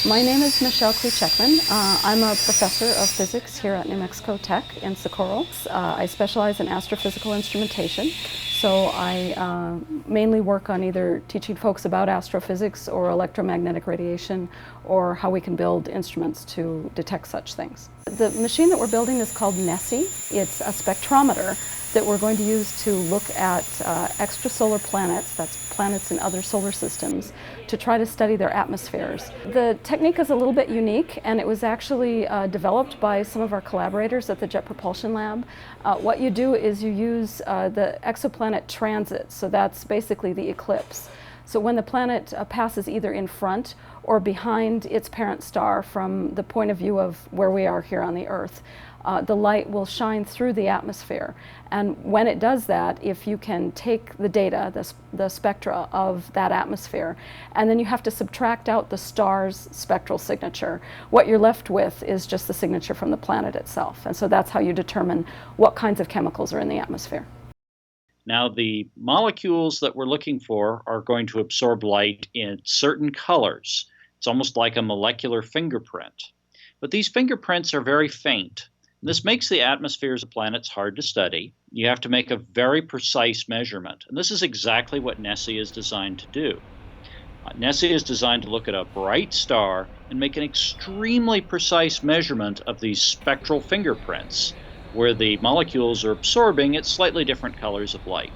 My name is Michelle Kluchekman. I'm a professor of physics here at New Mexico Tech in Socorro. I specialize in astrophysical instrumentation, so I mainly work on either teaching folks about astrophysics or electromagnetic radiation, or how we can build instruments to detect such things. The machine that we're building is called Nessie. It's a spectrometer that we're going to use to look at extrasolar planets, that's planets in other solar systems, to try to study their atmospheres. The technique is a little bit unique, and it was actually developed by some of our collaborators at the Jet Propulsion Lab. What you do is you use the exoplanet transit, so that's basically the eclipse. So when the planet passes either in front or behind its parent star from the point of view of where we are here on the Earth, the light will shine through the atmosphere. And when it does that, if you can take the data, the spectra of that atmosphere, and then you have to subtract out the star's spectral signature, what you're left with is just the signature from the planet itself. And so that's how you determine what kinds of chemicals are in the atmosphere. Now, the molecules that we're looking for are going to absorb light in certain colors. It's almost like a molecular fingerprint. But these fingerprints are very faint. This makes the atmospheres of planets hard to study. You have to make a very precise measurement. And this is exactly what Nessie is designed to do. Nessie is designed to look at a bright star and make an extremely precise measurement of these spectral fingerprints, where the molecules are absorbing at slightly different colors of light.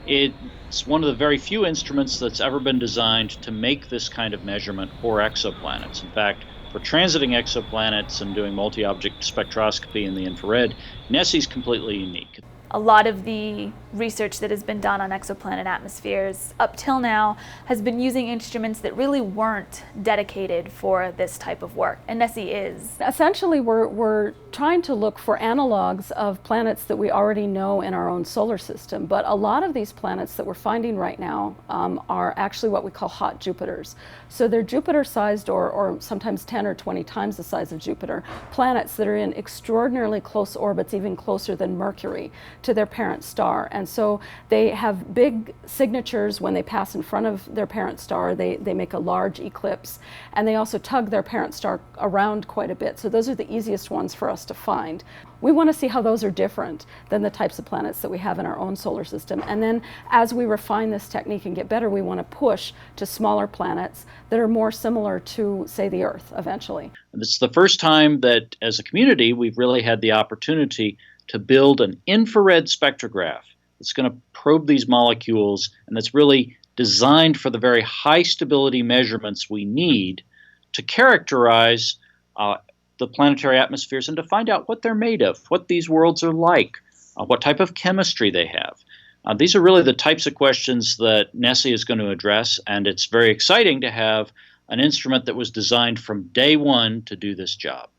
It's one of the very few instruments that's ever been designed to make this kind of measurement for exoplanets. In fact, for transiting exoplanets and doing multi-object spectroscopy in the infrared, Nessie's completely unique. A lot of the research that has been done on exoplanet atmospheres up till now has been using instruments that really weren't dedicated for this type of work, and Nessie is. Essentially, we're trying to look for analogs of planets that we already know in our own solar system, but a lot of these planets that we're finding right now are actually what we call hot Jupiters. So they're Jupiter-sized, or sometimes 10 or 20 times the size of Jupiter, planets that are in extraordinarily close orbits, even closer than Mercury, to their parent star. And so they have big signatures when they pass in front of their parent star. They make a large eclipse, and they also tug their parent star around quite a bit. So those are the easiest ones for us to find. We want to see how those are different than the types of planets that we have in our own solar system. And then as we refine this technique and get better, we want to push to smaller planets that are more similar to, say, the Earth eventually. This is the first time that, as a community, we've really had the opportunity to build an infrared spectrograph that's going to probe these molecules, and that's really designed for the very high stability measurements we need to characterize the planetary atmospheres and to find out what they're made of, what these worlds are like, what type of chemistry they have. These are really the types of questions that Nessie is going to address, and it's very exciting to have an instrument that was designed from day one to do this job.